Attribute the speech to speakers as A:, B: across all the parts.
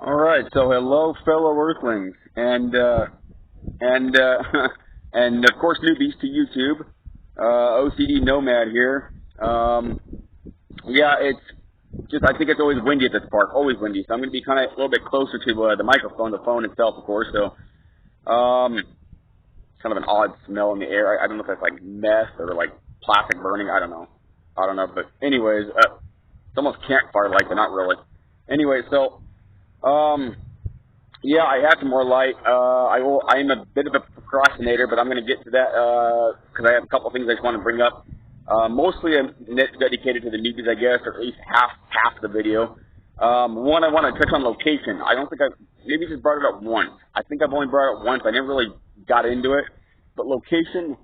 A: All right, so hello, fellow Earthlings, and and of course newbies to YouTube. O.C.D. Nomad here. Yeah, it's just I think it's always windy at this park, always windy. So I'm going to be kind of a little bit closer to the microphone, the phone itself, of course. So kind of an odd smell in the air. I don't know if that's like meth or like plastic burning. I don't know. But anyways, it's almost campfire like, but not really. Anyway, so. Yeah, I have some more light. I'm a bit of a procrastinator, but I'm going to get to that because I have a couple of things I just want to bring up. Mostly dedicated to the newbies, I guess, or at least half the video. One, I want to touch on location. I don't think I've maybe just brought it up once. I think I've only brought it up once. I never really got into it. But location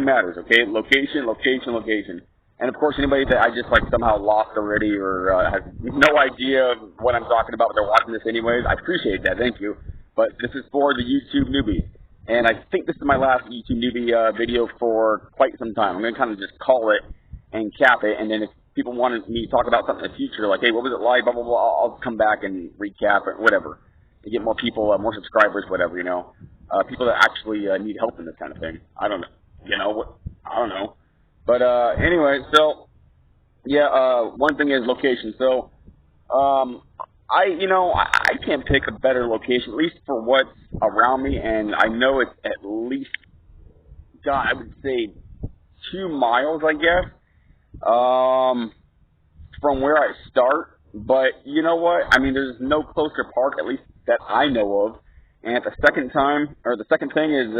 A: matters, okay? Location. And of course, anybody that I just like somehow lost already or has no idea of what I'm talking about, but they're watching this anyways, I appreciate that. Thank you. But this is for the YouTube newbie. And I think this is my last YouTube newbie video for quite some time. I'm going to kind of just call it and cap it. And then if people wanted me to talk about something in the future, like, hey, what was it like, blah, blah, blah, I'll come back and recap it, whatever. To get more people, more subscribers, whatever, you know. People that actually need help in this kind of thing. I don't know. You know, I don't know. But anyway, so yeah, one thing is location. So I can't pick a better location, at least for what's around me, and I know it's at least, God, I would say 2 miles, I guess, from where I start. But you know what? I mean, there's no closer park, at least that I know of. And the second thing is,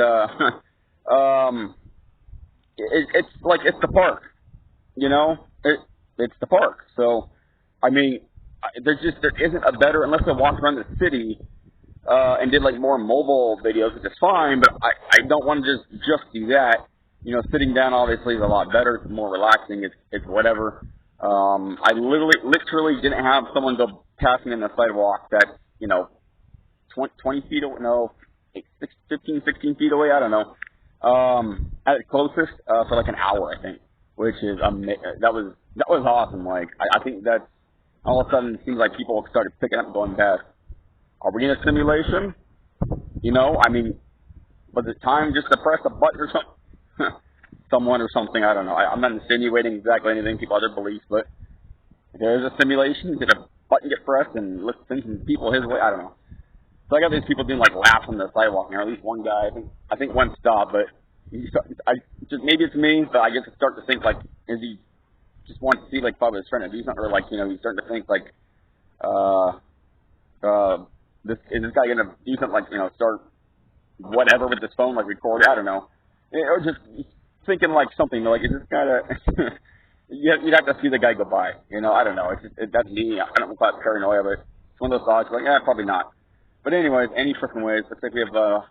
A: it's like, it's the park, you know, it's the park. So, I mean, there isn't a better, unless I walked around the city, and did like more mobile videos, which is fine, but I don't want to just do that. You know, sitting down obviously is a lot better. It's more relaxing. It's whatever. I literally didn't have someone go past me on the sidewalk that, you know, 20 feet away, no, 15, 16 feet away, I don't know. At its closest, for like an hour, I think, which is, that was awesome. Like, I think that all of a sudden it seems like people started picking up and going past. Are we in a simulation? You know, I mean, was it time just to press a button or something? Someone or something, I don't know. I'm not insinuating exactly anything, people have their beliefs, but if there's a simulation, did a button get pressed and let's send some people his way? I don't know. So I got these people doing like laps on the sidewalk now. At least one guy, I think one stopped, but maybe it's me, but I get to start to think like, is he just wants to see like Bob is trying to do something, or like, you know, he's starting to think like, is this guy gonna do something like, you know, start whatever with his phone, like record? I don't know, or just thinking like something like, is this guy? You'd have to see the guy go by, you know. I don't know. That's me. I don't know if that's paranoia, but it's one of those thoughts like, probably not. But anyways, any freaking ways, looks like we have the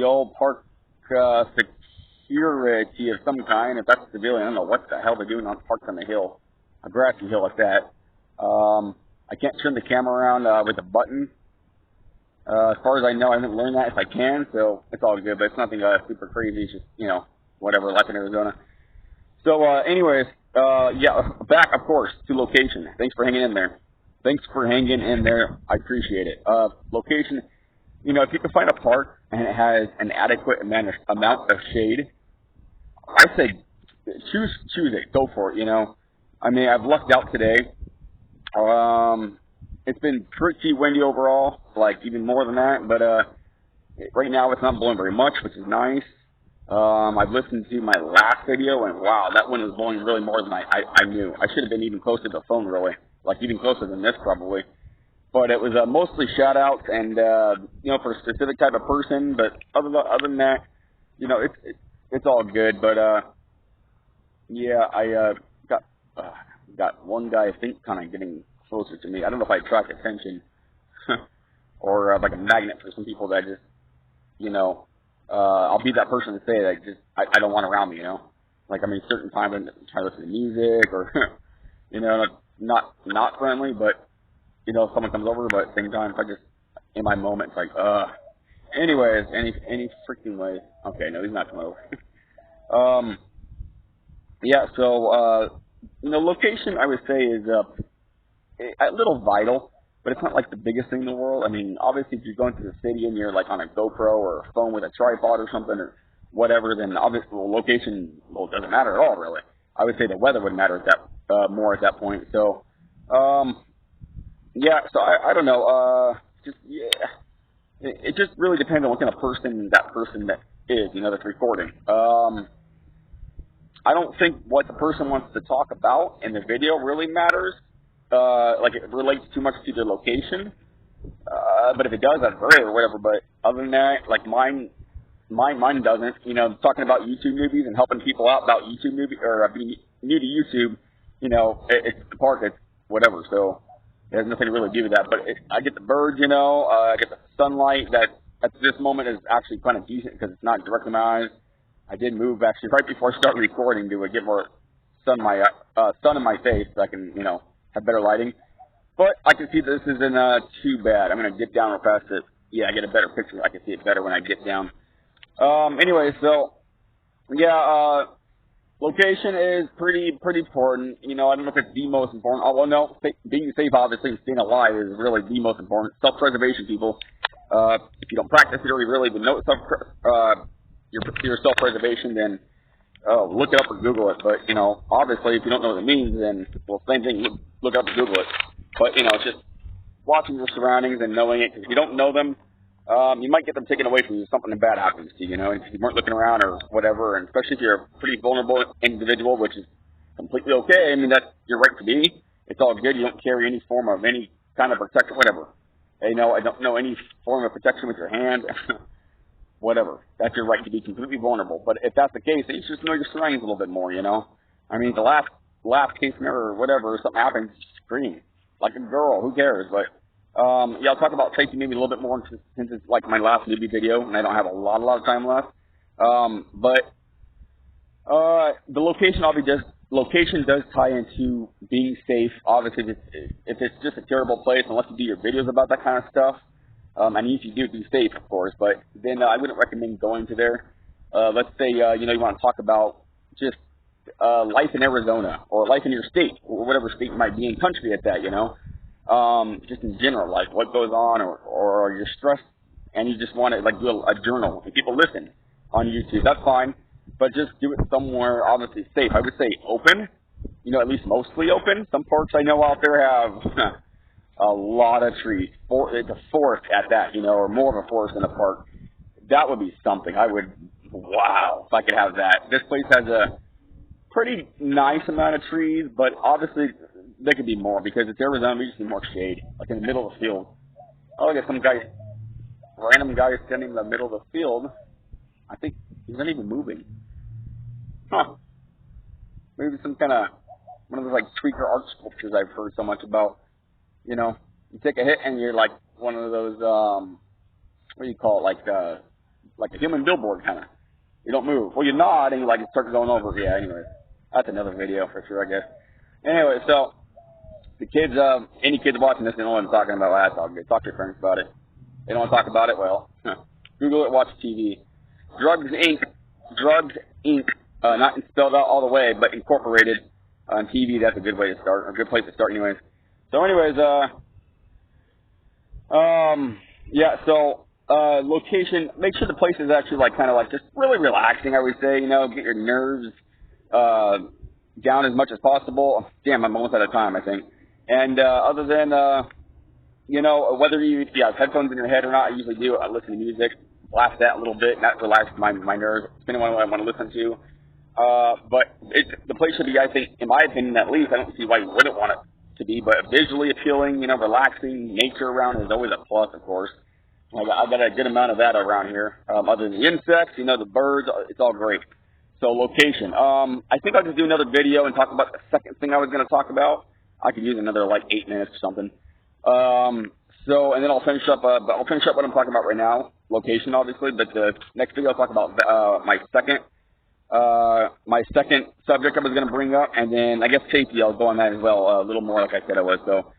A: old park security of some kind. If that's civilian, I don't know what the hell they're doing on parked on the hill, a grassy hill like that. I can't turn the camera around with a button. As far as I know, I haven't learned that if I can, so it's all good. But it's nothing super crazy. It's just, you know, whatever, life in Arizona. So anyways, yeah, back of course to location. Thanks for hanging in there. I appreciate it. Location, you know, if you can find a park and it has an adequate amount of shade, I say choose it. Go for it, you know. I mean, I've lucked out today. It's been pretty windy overall, like even more than that, but right now it's not blowing very much, which is nice. I've listened to my last video, and wow, that one was blowing really more than I knew. I should have been even closer to the phone, really. Like, even closer than this, probably. But it was mostly shout-outs and, you know, for a specific type of person. But other than that, you know, it's all good. But, yeah, I got one guy, I think, kind of getting closer to me. I don't know if I attract attention or like a magnet for some people that just, you know, I'll be that person to say that I don't want around me, you know. Like, I mean, certain time I'm trying to listen to music or, you know, not friendly, but, you know, if someone comes over, but at the same time, if I just, in my moment, it's like, anyways, any freaking way. Okay, no, he's not coming over. Yeah, so, you know, location, I would say, is a little vital. but it's not like the biggest thing in the world. I mean, obviously, if you're going to the city and you're like on a GoPro or a phone with a tripod or something or whatever, then obviously the location, well, it doesn't matter at all, really. I would say the weather would matter at that more at that point. So, yeah. So I don't know. Just yeah. It just really depends on what kind of person that is, that's recording. I don't think what the person wants to talk about in the video really matters. Like it relates too much to the location. But if it does, that's great or whatever. But other than that, like mine doesn't. Talking about YouTube newbies and helping people out about YouTube newbies or being new to YouTube, it's the park, it's whatever. So it has nothing to really do with that. But I get the birds, I get the sunlight that at this moment is actually kind of decent because it's not directly in my eyes. I did move actually right before I started recording to get more sun in my face so I can, have better lighting. But I can see this isn't too bad. I'm going to dip down real fast. Yeah, I get a better picture. I can see it better when I get down. Anyway, so, yeah, location is pretty important. I don't know if it's the most important. Oh, well, no, being safe, obviously, and staying alive is really the most important. Self-preservation, people. If you don't practice it or you really even know your self-preservation, then look it up or Google it. But, obviously, if you don't know what it means, then, well, same thing, look up and Google it. But, it's just watching your surroundings and knowing it. Because if you don't know them, you might get them taken away from you if something bad happens to you, if you weren't looking around or whatever. And especially if you're a pretty vulnerable individual, which is completely okay. I mean, that's your right to be. It's all good. You don't carry any form of any kind of protection, whatever. I don't know any form of protection with your hand. Whatever. That's your right to be completely vulnerable. But if that's the case, then you should just know your surroundings a little bit more, I mean, the last case scenario or whatever, something happens, scream. Like a girl, who cares? But, yeah, I'll talk about safety maybe a little bit more since it's like my last newbie video, and I don't have a lot of time left. But the location does tie into being safe. Obviously, if it's just a terrible place, unless you do your videos about that kind of stuff, and if you do, be safe, of course, but then I wouldn't recommend going to there. Let's say, you want to talk about just life in Arizona or life in your state or whatever state you might be in country at that, just in general, like what goes on or you're stressed and you just want to like do a journal and people listen on YouTube. That's fine, but just do it somewhere obviously safe. I would say open, at least mostly open. Some parks I know out there have a lot of trees. It's a forest at that, or more of a forest than a park. That would be something. Wow, if I could have that. This place has a pretty nice amount of trees, but obviously there could be more because it's Arizona. We just need more shade, like in the middle of the field. Oh, I got some random guy standing in the middle of the field. I think he's not even moving. Huh. Maybe some kind of one of those like tweaker art sculptures I've heard so much about. You take a hit and you're like one of those, what do you call it, like a human billboard kind of. You don't move. Well, you nod and you like it starts going over. Yeah, anyway, that's another video for sure, I guess. Anyway, so the kids, any kids watching this, they know what I'm talking about. That's all good. Talk to your friends about it. They don't want to talk about it. Well, Google it, watch TV. Drugs Inc. Not spelled out all the way, but incorporated on TV. That's a good way to start, or a good place to start, anyways. So, anyways, yeah. So. Location, make sure the place is actually kind of just really relaxing, I would say, get your nerves, down as much as possible. Damn, I'm almost out of time, I think. And, other than, whether you have headphones in your head or not, I usually do. I listen to music, blast that a little bit, and that relaxes my nerves, depending on what I want to listen to. But the place should be, I think, in my opinion at least, I don't see why you wouldn't want it to be, but visually appealing, relaxing, nature around is always a plus, of course. I got a good amount of that around here. Other than the insects, the birds, it's all great. So location. I think I'll just do another video and talk about the second thing I was going to talk about. I could use another 8 minutes or something. So and then I'll finish up. But I'll finish up what I'm talking about right now. Location, obviously. But the next video I'll talk about my second subject I was going to bring up, and then I guess safety. I'll go on that as well a little more, like I said I was. So.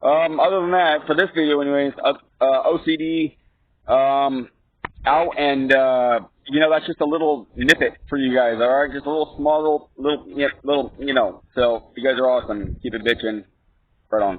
A: Other than that, for this video anyways, O.C.D. Out, and, that's just a little snippet for you guys, alright? Just a little small, little, so, you guys are awesome. Keep it bitchin'. Right on.